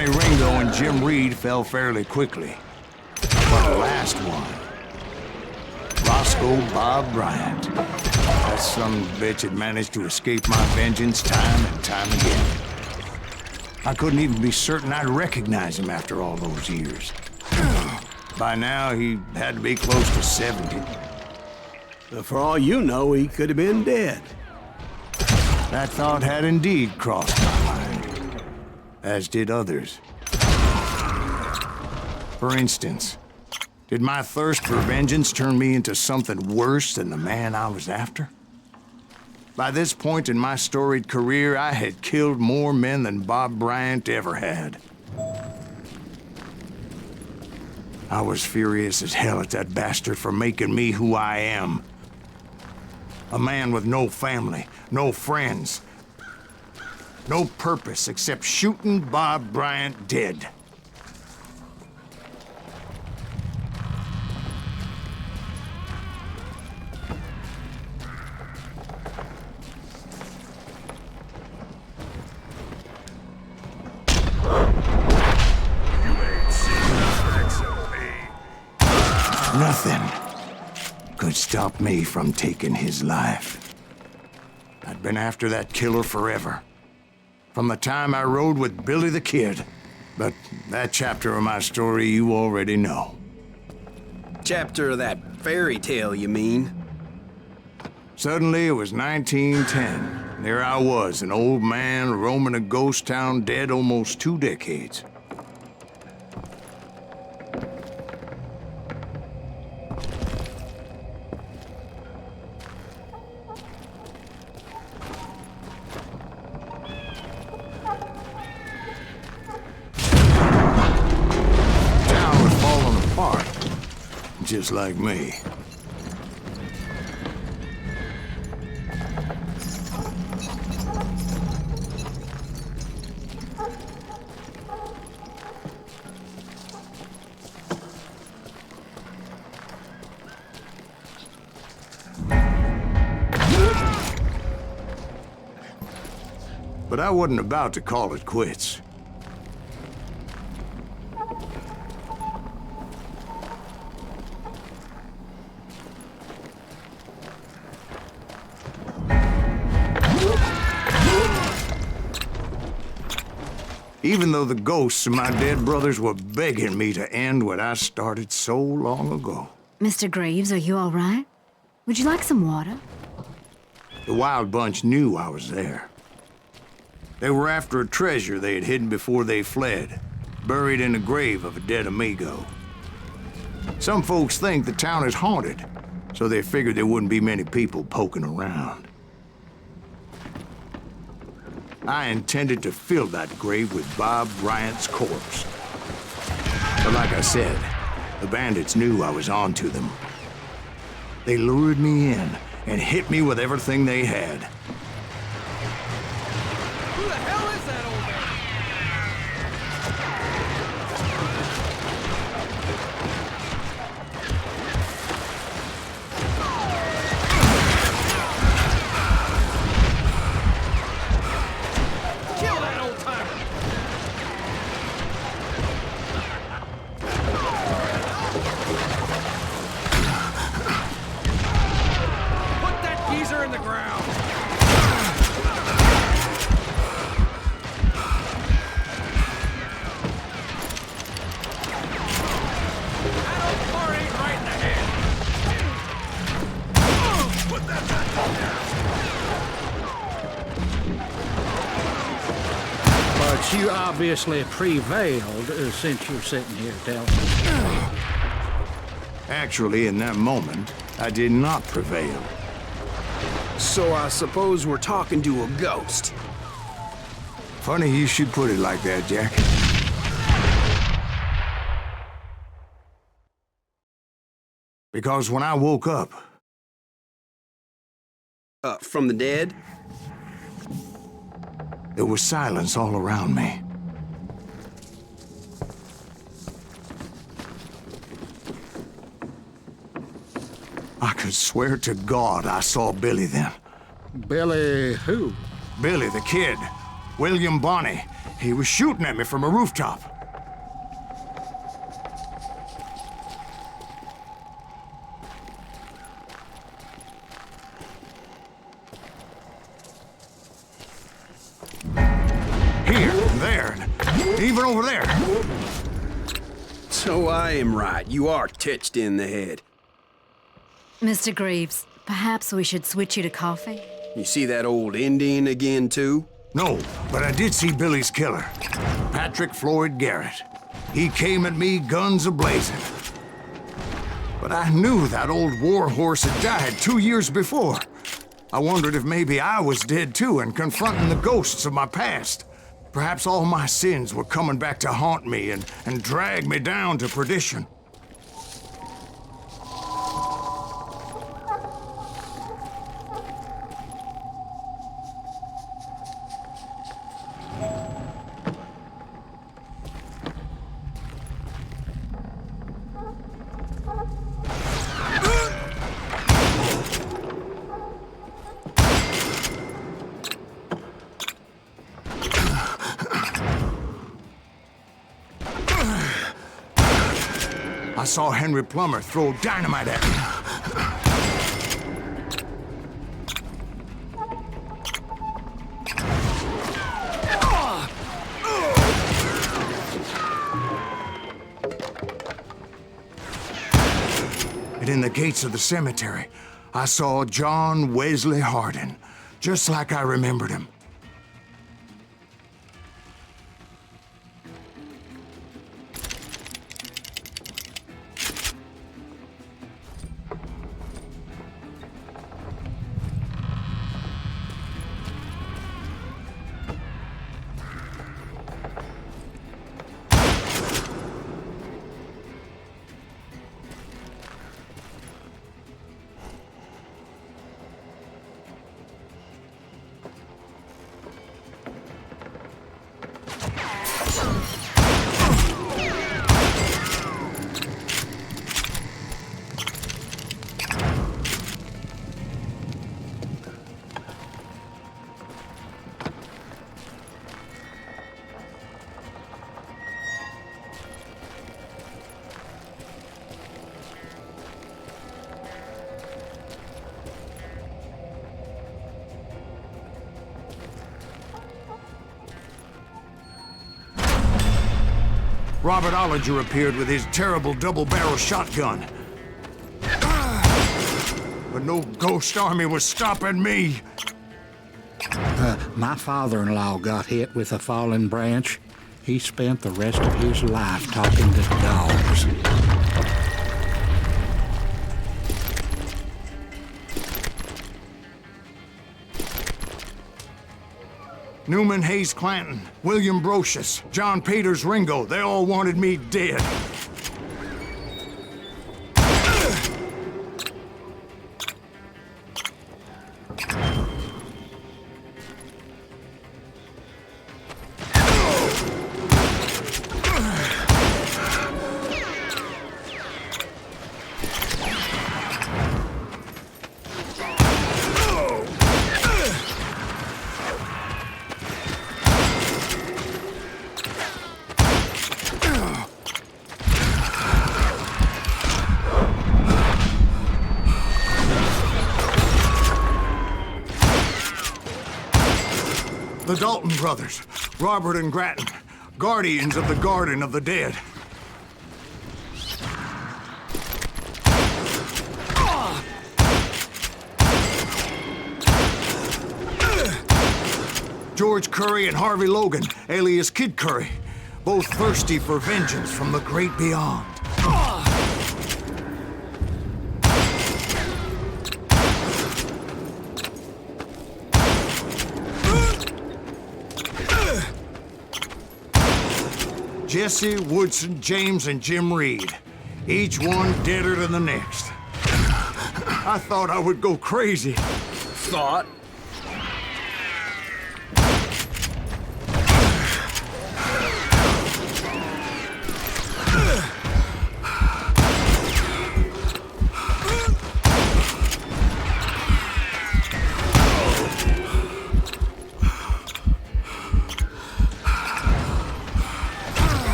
Johnny Ringo and Jim Reed fell fairly quickly. But the last one, Roscoe Bob Bryant. That son of a bitch had managed to escape my vengeance time and time again. I couldn't even be certain I'd recognize him after all those years. By now, he had to be close to 70. But for all you know, he could have been dead. That thought had indeed crossed my mind, as did others. For instance, did my thirst for vengeance turn me into something worse than the man I was after? By this point in my storied career, I had killed more men than Bob Bryant ever had. I was furious as hell at that bastard for making me who I am. A man with no family, no friends, no purpose except shooting Bob Bryant dead. Nothing could stop me from taking his life. I'd been after that killer forever. From the time I rode with Billy the Kid. But that chapter of my story you already know. Chapter of that fairy tale, you mean? Suddenly it was 1910. There I was, an old man roaming a ghost town dead almost 2 decades. Just like me. But I wasn't about to call it quits. Even though the ghosts of my dead brothers were begging me to end what I started so long ago. Mr. Graves, are you all right? Would you like some water? The Wild Bunch knew I was there. They were after a treasure they had hidden before they fled, buried in the grave of a dead amigo. Some folks think the town is haunted, so they figured there wouldn't be many people poking around. I intended to fill that grave with Bob Bryant's corpse. But like I said, the bandits knew I was on to them. They lured me in and hit me with everything they had. Who the hell is that old man? Kill that old timer! Put that geezer in the ground! That old fart ain't right in the head! Put that back in there! But you obviously prevailed since you're sitting here telling me. Actually, in that moment, I did not prevail. So I suppose we're talking to a ghost. Funny you should put it like that, Jack. Because when I woke up, From the dead? there was silence all around me. I could swear to God I saw Billy then. Billy who? Billy the Kid. William Bonney. He was shooting at me from a rooftop. Here, there, and even over there. So I am right. You are touched in the head. Mr. Greaves, perhaps we should switch you to coffee? You see that old Indian again, too? No, but I did see Billy's killer, Patrick Floyd Garrett. He came at me guns a-blazing. But I knew that old war horse had died 2 years before. I wondered if maybe I was dead too and confronting the ghosts of my past. Perhaps all my sins were coming back to haunt me and drag me down to perdition. I saw Henry Plummer throw dynamite at me. And in the gates of the cemetery, I saw John Wesley Hardin, just like I remembered him. Robert Ollinger appeared with his terrible double-barrel shotgun. But no ghost army was stopping me. My father-in-law got hit with a fallen branch. He spent the rest of his life talking to dogs. Newman Hayes Clanton, William Brocious, John Peters Ringo, they all wanted me dead. The Dalton brothers, Robert and Grattan, guardians of the Garden of the Dead. George Curry and Harvey Logan, alias Kid Curry, both thirsty for vengeance from the great beyond. Jesse, Woodson, James, and Jim Reed. Each one deader than the next. I thought I would go crazy. Thought?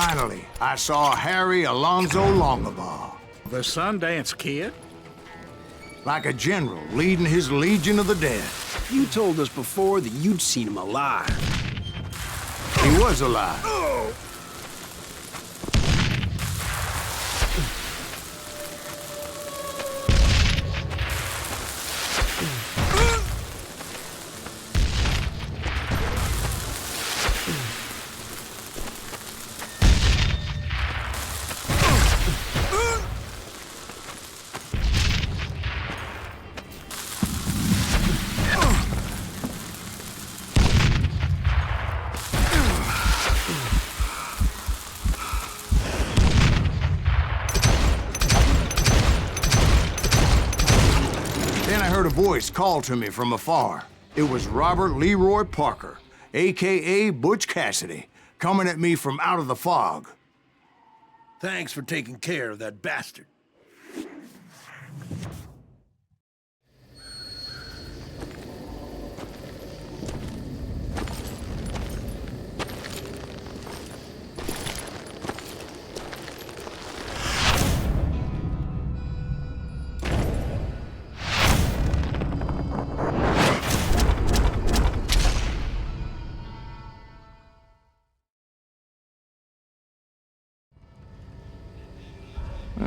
Finally, I saw Harry Alonzo Longabaugh. The Sundance Kid? Like a general leading his Legion of the Dead. You told us before that you'd seen him alive. He was alive. Then I heard a voice call to me from afar. It was Robert Leroy Parker, a.k.a. Butch Cassidy, coming at me from out of the fog. Thanks for taking care of that bastard.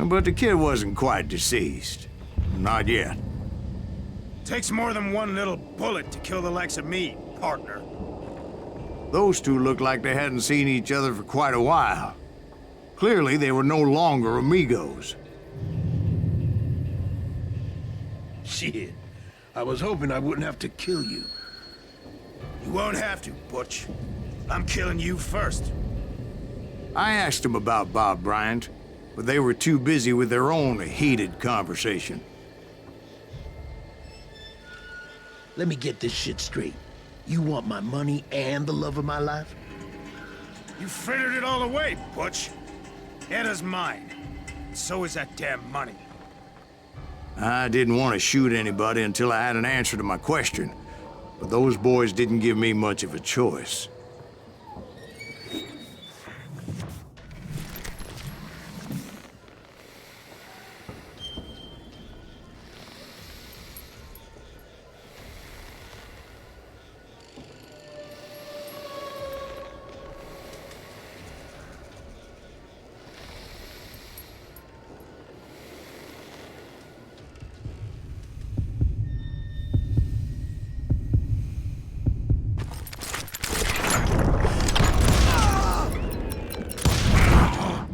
But the kid wasn't quite deceased. Not yet. Takes more than one little bullet to kill the likes of me, partner. Those two looked like they hadn't seen each other for quite a while. Clearly, they were no longer amigos. Shit. I was hoping I wouldn't have to kill you. You won't have to, Butch. I'm killing you first. I asked them about Bob Bryant, but they were too busy with their own heated conversation. Let me get this shit straight. You want my money and the love of my life? You frittered it all away, Butch. Anna's mine. So is that damn money. I didn't want to shoot anybody until I had an answer to my question, but those boys didn't give me much of a choice.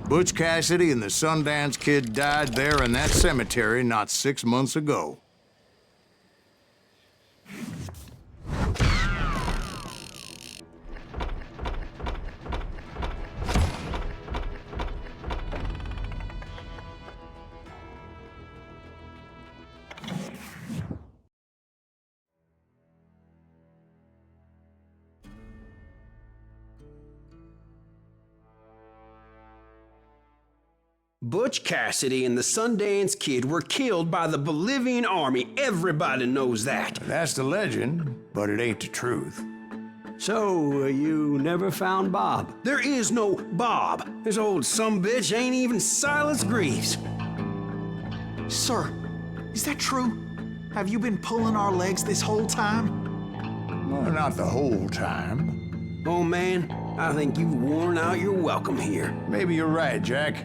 Butch Cassidy and the Sundance Kid died there in that cemetery not 6 months ago. Butch Cassidy and the Sundance Kid were killed by the Bolivian army. Everybody knows that. That's the legend, but it ain't the truth. So, you never found Bob? There is no Bob. This old sumbitch ain't even Silas Greaves. Sir, is that true? Have you been pulling our legs this whole time? Well, not the whole time. Oh man, I think you've worn out your welcome here. Maybe you're right, Jack.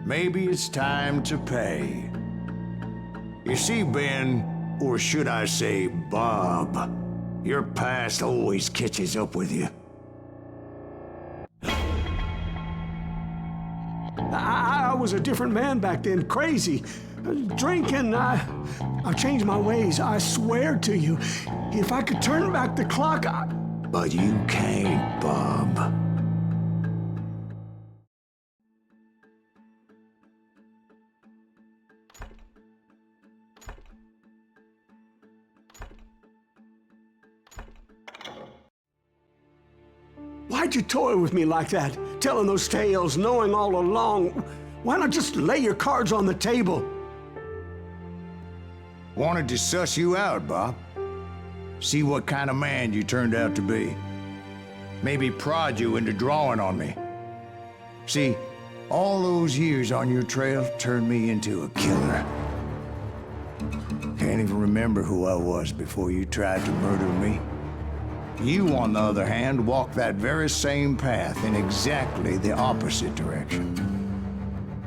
Maybe it's time to pay. You see, Ben, or should I say Bob, your past always catches up with you. I was a different man back then, crazy. Drinking, I've changed my ways, I swear to you. If I could turn back the clock, But you can't, Bob. Why'd you toy with me like that? Telling those tales, knowing all along. Why not just lay your cards on the table? Wanted to suss you out, Bob. See what kind of man you turned out to be. Maybe prod you into drawing on me. See, all those years on your trail turned me into a killer. Can't even remember who I was before you tried to murder me. You, on the other hand, walked that very same path in exactly the opposite direction.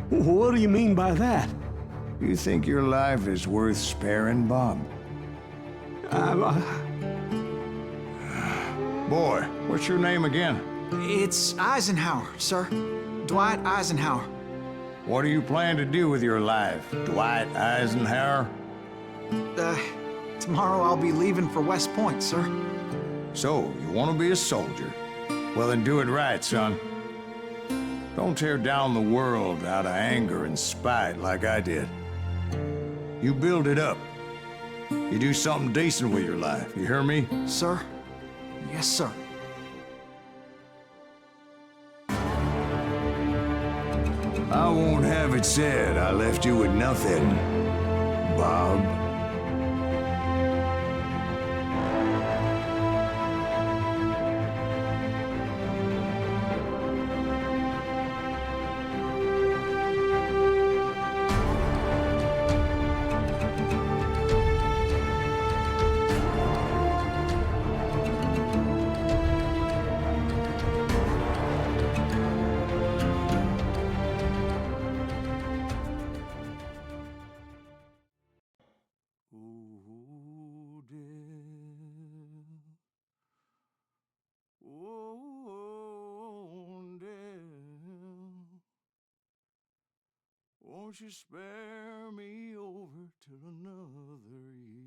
What do you mean by that? You think your life is worth sparing, Bob? Boy, what's your name again? It's Eisenhower, sir. Dwight Eisenhower. What do you plan to do with your life, Dwight Eisenhower? Tomorrow I'll be leaving for West Point, sir. So, you want to be a soldier? Well, then do it right, son. Don't tear down the world out of anger and spite like I did. You build it up. You do something decent with your life, you hear me? Sir? Yes, sir. I won't have it said I left you with nothing, Bob. Won't you spare me over till another year?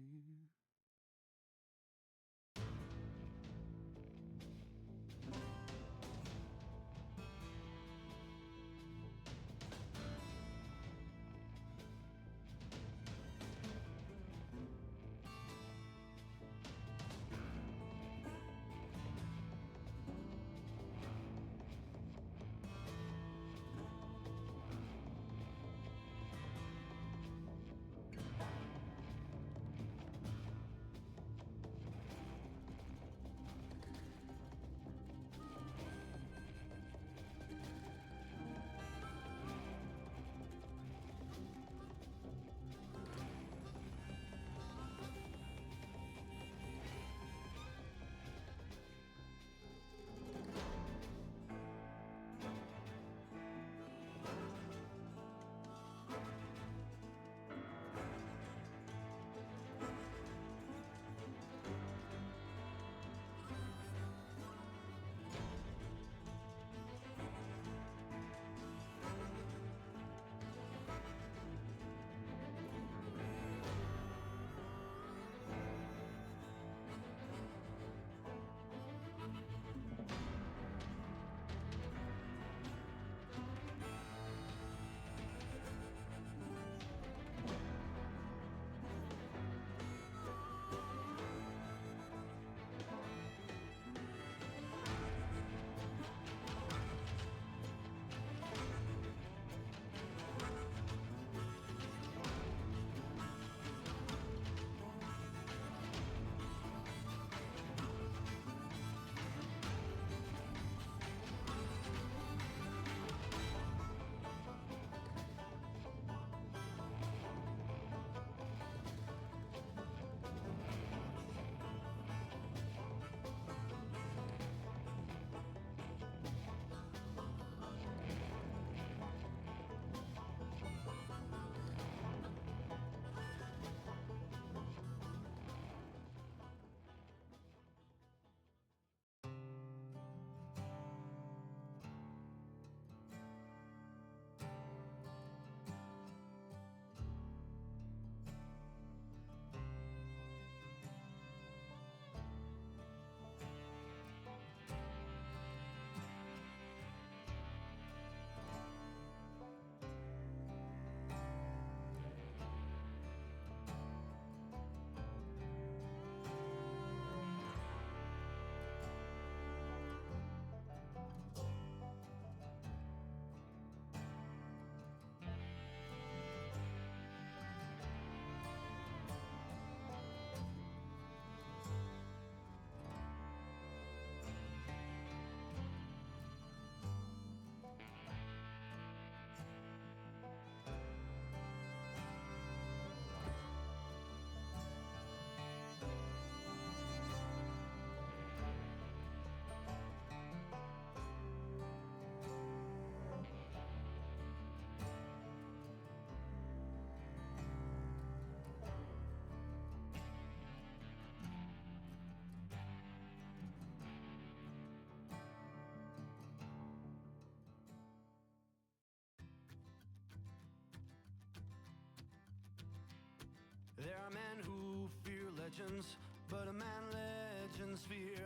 legends, but a man legends fear.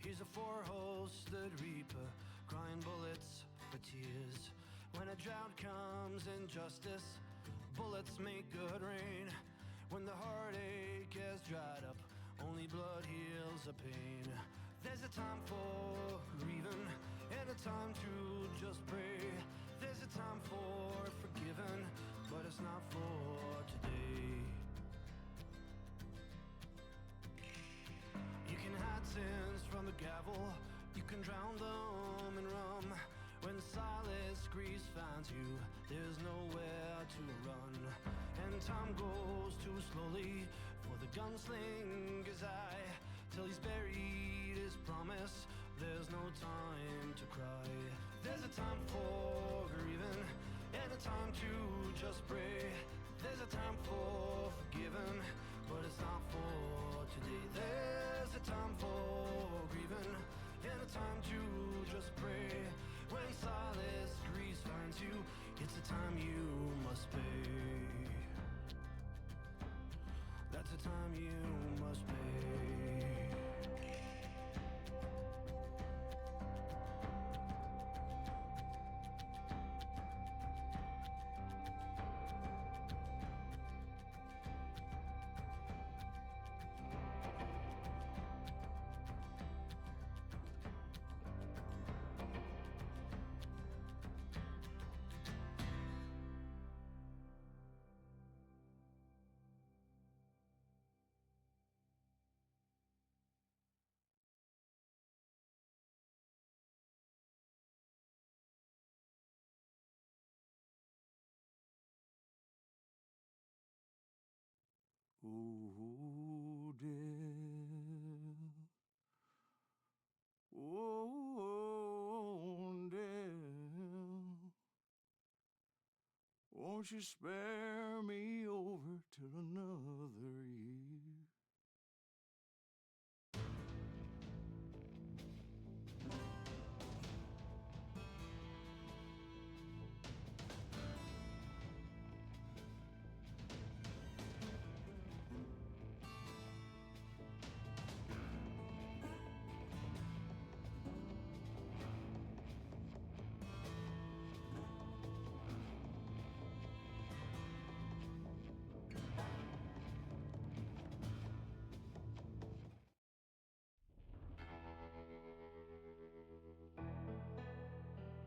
He's a four-hosted reaper, crying bullets for tears. When a drought comes in justice, bullets make good rain. When the heartache has dried up, only blood heals the pain. There's a time for grieving and a time to just pray. There's a time for forgiving, but it's not for today. You can hide sins from the gavel, you can drown them in rum. When silence grease finds you, there's nowhere to run. And time goes too slowly for the gunslinger's eye. Till he's buried his promise, there's no time to cry. There's a time for grieving and a time to just pray. There's a time for forgiving, but it's not for today. There's a time for grieving and a time to just pray. When silence grease finds you, it's a time you must pay. That's a time you must pay. Oh, dear. Oh, dear. Won't you spare me over till another